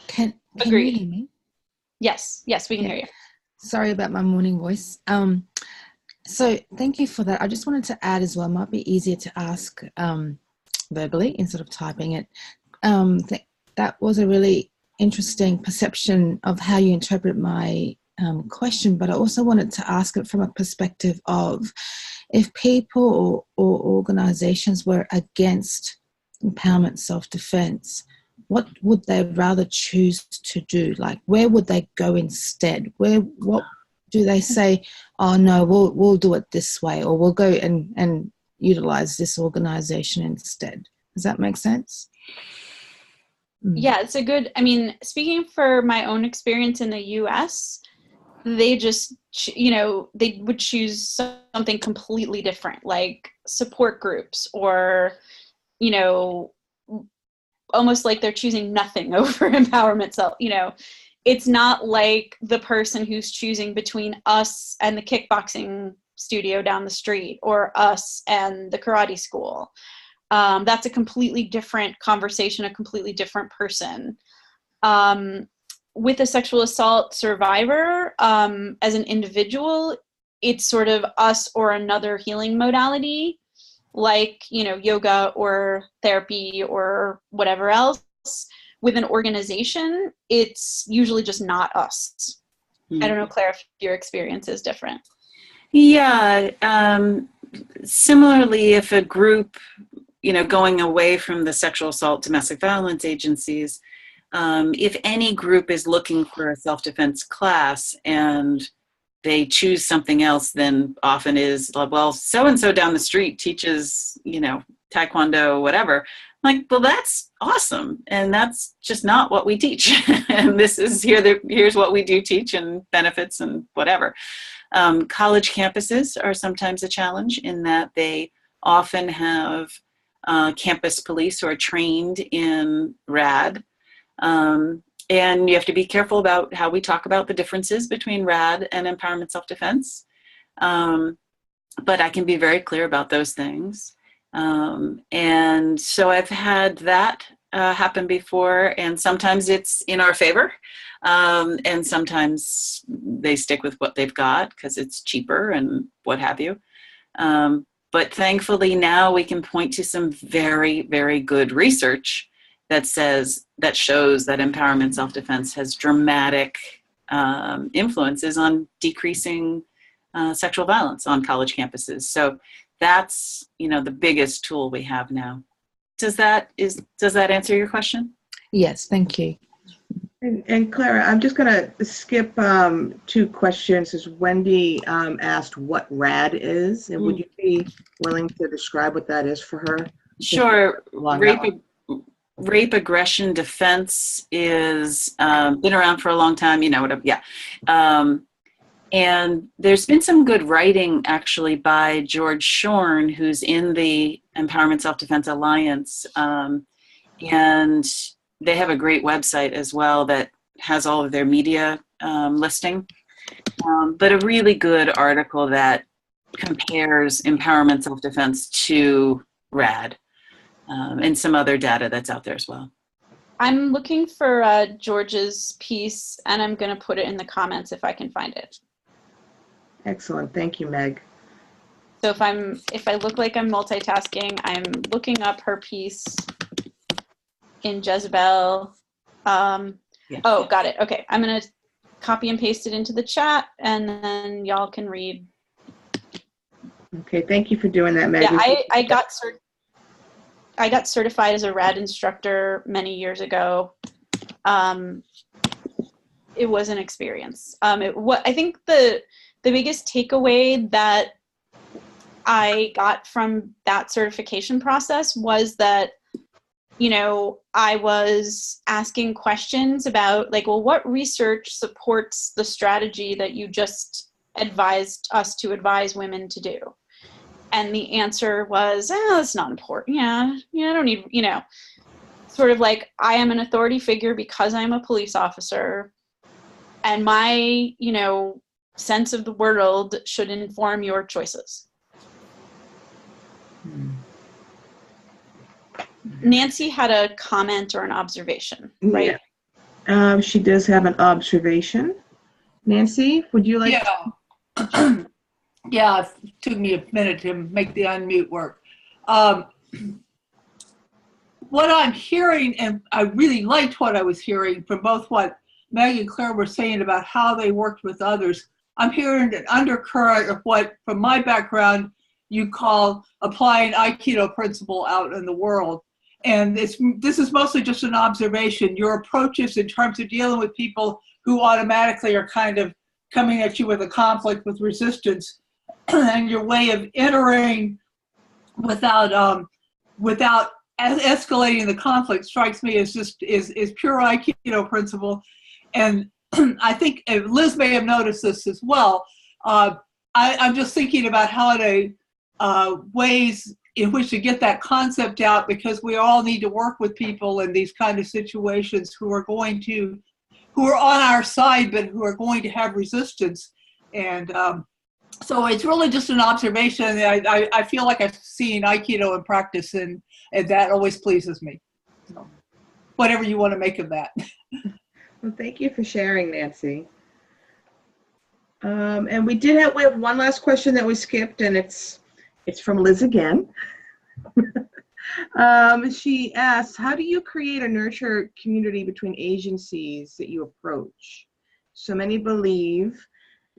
Speaker 5: Can
Speaker 3: Agreed.
Speaker 5: you hear me?
Speaker 3: Yes, we can hear you.
Speaker 5: Sorry about my morning voice. So thank you for that. I just wanted to add as well, it might be easier to ask verbally instead of typing it. That was a really interesting perception of how you interpret my question, but I also wanted to ask it from a perspective of if people or organizations were against empowerment self-defense, what would they rather choose to do? Like, where would they go instead? What do they say, oh no, we'll do it this way, or we'll go and utilize this organization instead? Does that make sense?
Speaker 3: Yeah, it's a good, speaking for my own experience in the US, they just, they would choose something completely different, like support groups, or, almost like they're choosing nothing over empowerment self. It's not like the person who's choosing between us and the kickboxing studio down the street, or us and the karate school. That's a completely different conversation, a completely different person. With a sexual assault survivor, as an individual, it's sort of us or another healing modality, like, yoga or therapy or whatever else. With an organization, it's usually just not us. I don't know, Claire, if your experience is different.
Speaker 2: Yeah. Similarly, if a group, going away from the sexual assault, domestic violence agencies, if any group is looking for a self-defense class and they choose something else, then often is, well, so-and-so down the street teaches, taekwondo, whatever. Like, well, that's awesome. And that's just not what we teach. And this is here's what we do teach, and benefits and whatever. College campuses are sometimes a challenge in that they often have campus police who are trained in RAD. And you have to be careful about how we talk about the differences between RAD and empowerment self-defense. But I can be very clear about those things. And so I've had that happen before, and sometimes it's in our favor. And sometimes they stick with what they've got because it's cheaper and what have you. But thankfully now we can point to some very, very good research that shows that empowerment self-defense has dramatic influences on decreasing sexual violence on college campuses. So that's, the biggest tool we have now. Does that answer your question?
Speaker 5: Yes, thank you.
Speaker 1: And Clara, I'm just going to skip 2 questions. As Wendy asked what RAD is, and would you be willing to describe what that is for her?
Speaker 2: Sure. Rape, aggression, defense is been around for a long time. And there's been some good writing actually by George Shorn, who's in the Empowerment Self-Defense Alliance. And they have a great website as well that has all of their media listing. But a really good article that compares empowerment self-defense to RAD. And some other data that's out there as well.
Speaker 3: I'm looking for George's piece, and I'm going to put it in the comments if I can find it.
Speaker 1: Excellent. Thank you, Meg.
Speaker 3: So if I look like I'm multitasking, I'm looking up her piece in Jezebel. Oh, got it. Okay. I'm going to copy and paste it into the chat, and then y'all can read.
Speaker 1: Okay. Thank you for doing that, Meg.
Speaker 3: Yeah, I got certified as a RAD instructor many years ago. it was an experience. I think the biggest takeaway that I got from that certification process was that, you know, I was asking questions about like, well, what research supports the strategy that you just advised us to advise women to do? And the answer was, it's not important. Yeah, I don't need, you know, sort of like, I am an authority figure because I'm a police officer, and my, you know, sense of the world should inform your choices. Nancy had a comment or an observation, right?
Speaker 1: Yeah. She does have an observation. Nancy, would you like
Speaker 6: to? Yeah, it took me a minute to make the unmute work. What I'm hearing, and I really liked what I was hearing from both what Meg and Claire were saying about how they worked with others, I'm hearing an undercurrent of what, from my background, you call applying Aikido principle out in the world. And this is mostly just an observation. Your approaches in terms of dealing with people who automatically are kind of coming at you with a conflict, with resistance, and your way of entering without escalating the conflict strikes me as just is pure Aikido principle. And I think Liz may have noticed this as well. I'm just thinking about how to ways in which to get that concept out, because we all need to work with people in these kind of situations who are on our side, but who are going to have resistance. And so it's really just an observation. I feel like I've seen Aikido in practice, and that always pleases me. So, whatever you want to make of that.
Speaker 1: Well, thank you for sharing, Nancy. And we have one last question that we skipped, and it's from Liz again. She asks, how do you create or nurture community between agencies that you approach? So many believe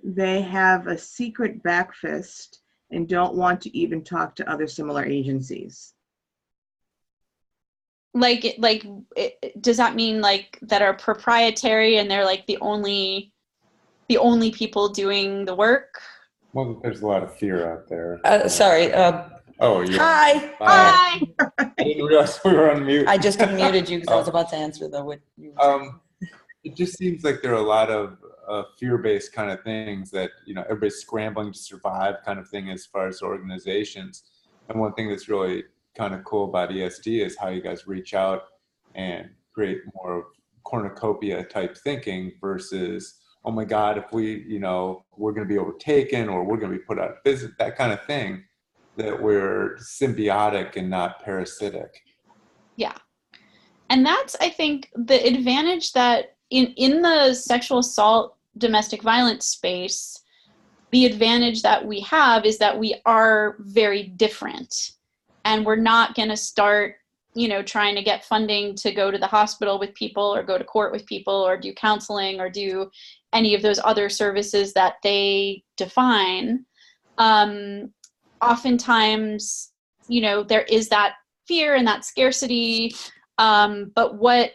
Speaker 1: they have a secret back fist and don't want to even talk to other similar agencies.
Speaker 3: Does that mean like that are proprietary and they're like the only people doing the work?
Speaker 7: Well, there's a lot of fear out there.
Speaker 8: Sorry.
Speaker 7: Oh, yeah.
Speaker 8: Hi.
Speaker 3: Hi.
Speaker 7: I didn't realize we were on mute.
Speaker 8: I just unmuted you because I was about to answer what you were saying.
Speaker 7: It just seems like there are a lot of fear-based kind of things that, you know, everybody's scrambling to survive kind of thing as far as organizations. And one thing that's really kind of cool about ESD is how you guys reach out and create more cornucopia type thinking versus, oh my God, if we, you know, we're going to be overtaken or we're going to be put out of business, that kind of thing, that we're symbiotic and not parasitic.
Speaker 3: Yeah. And that's, I think, the advantage that in the sexual assault, domestic violence space, the advantage that we have is that we are very different. And we're not going to start, you know, trying to get funding to go to the hospital with people or go to court with people or do counseling or do any of those other services that they define. Oftentimes, you know, there is that fear and that scarcity. But what,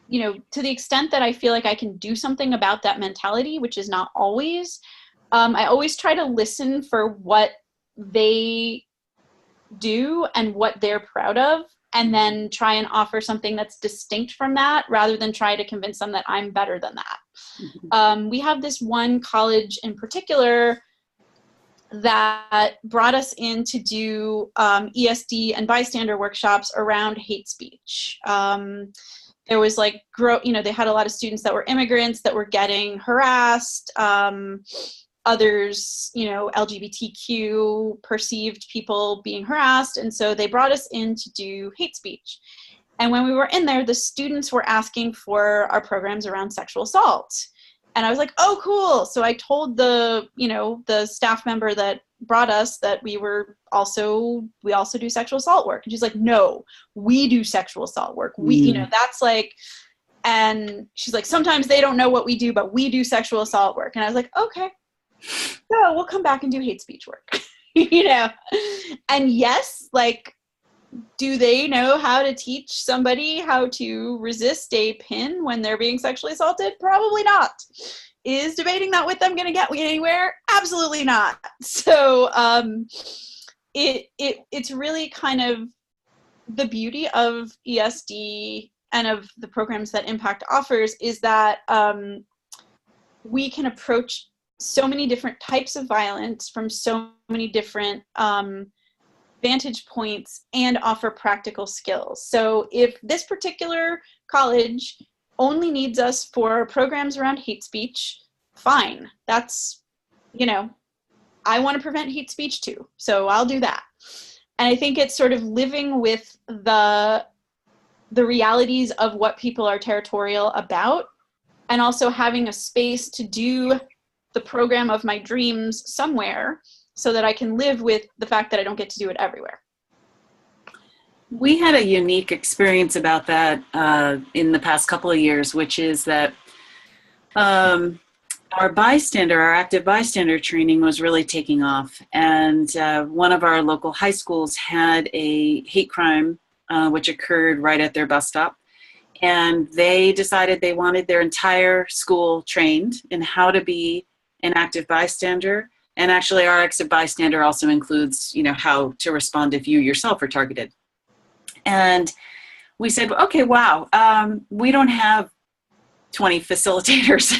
Speaker 3: you know, to the extent that I feel like I can do something about that mentality, which is not always, I always try to listen for what they do and what they're proud of, and then try and offer something that's distinct from that rather than try to convince them that I'm better than that. We have this one college in particular that brought us in to do ESD and bystander workshops around hate speech. There was like, they had a lot of students that were immigrants that were getting harassed. Others, you know, LGBTQ perceived people being harassed. And so they brought us in to do hate speech. And when we were in there, the students were asking for our programs around sexual assault. And I was like, oh, cool. So I told the staff member that brought us that we also do sexual assault work. And she's like, no, we do sexual assault work. That's like, and she's like, sometimes they don't know what we do, but we do sexual assault work. And I was like, okay, so we'll come back and do hate speech work, you know? And yes, like do they know how to teach somebody how to resist a pin when they're being sexually assaulted? Probably not. Is debating that with them going to get me anywhere? Absolutely not. So it's really kind of the beauty of ESD and of the programs that Impact offers is that we can approach so many different types of violence from so many different vantage points and offer practical skills. So if this particular college only needs us for programs around hate speech, fine. That's, you know, I want to prevent hate speech too, so I'll do that. And I think it's sort of living with the realities of what people are territorial about, and also having a space to do the program of my dreams somewhere so that I can live with the fact that I don't get to do it everywhere.
Speaker 2: We had a unique experience about that in the past couple of years, which is that our active bystander training was really taking off. And one of our local high schools had a hate crime which occurred right at their bus stop. And they decided they wanted their entire school trained in how to be an active bystander. And actually our active bystander also includes, you know, how to respond if you yourself are targeted. And we said, okay, wow, we don't have 20 facilitators.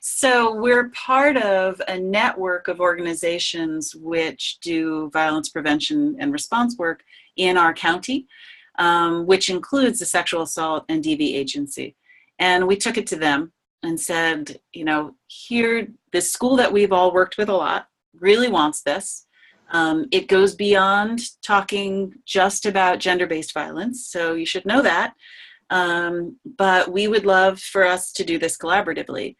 Speaker 2: So we're part of a network of organizations which do violence prevention and response work in our county, which includes the Sexual Assault and DV Agency. And we took it to them and said, you know, here, this school that we've all worked with a lot really wants this. It goes beyond talking just about gender-based violence, so you should know that. But we would love for us to do this collaboratively.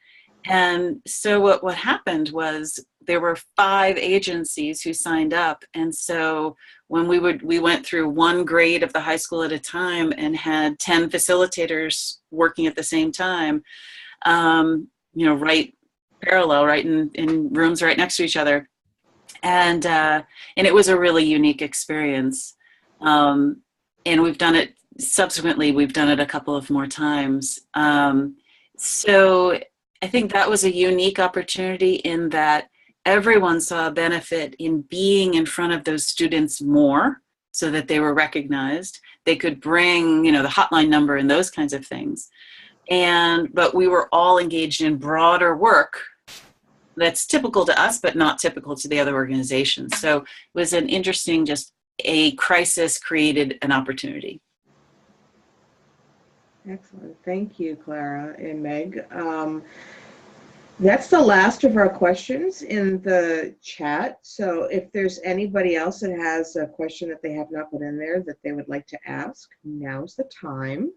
Speaker 2: And so what happened was there were 5 agencies who signed up. And so when we went through one grade of the high school at a time and had 10 facilitators working at the same time, you know, right parallel, right in rooms right next to each other. And it was a really unique experience. And we've done it subsequently, we've done it a couple of more times. So I think that was a unique opportunity in that everyone saw a benefit in being in front of those students more so that they were recognized. They could bring, you know, the hotline number and those kinds of things. But we were all engaged in broader work that's typical to us, but not typical to the other organizations. So it was an interesting, just a crisis created an opportunity.
Speaker 1: Excellent. Thank you, Clara and Meg. That's the last of our questions in the chat. So if there's anybody else that has a question that they have not put in there that they would like to ask, now's the time.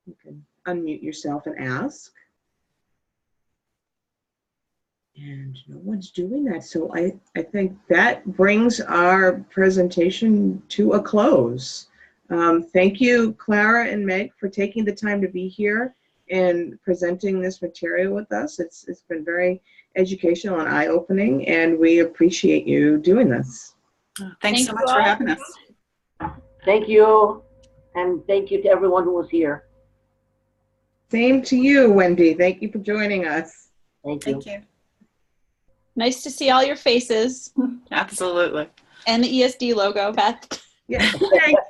Speaker 1: You can unmute yourself and ask. And no one's doing that. So I think that brings our presentation to a close. Thank you, Clara and Meg, for taking the time to be here and presenting this material with us. It's been very educational and eye-opening, and we appreciate you doing this.
Speaker 2: Thanks so much for having us.
Speaker 4: Thank you, and thank you to everyone who was here.
Speaker 1: Same to you, Wendy. Thank you for joining us.
Speaker 4: Thank you.
Speaker 2: Thank you.
Speaker 3: Nice to see all your faces.
Speaker 2: Absolutely.
Speaker 3: And the ESD logo, Beth.
Speaker 1: Yeah, thanks.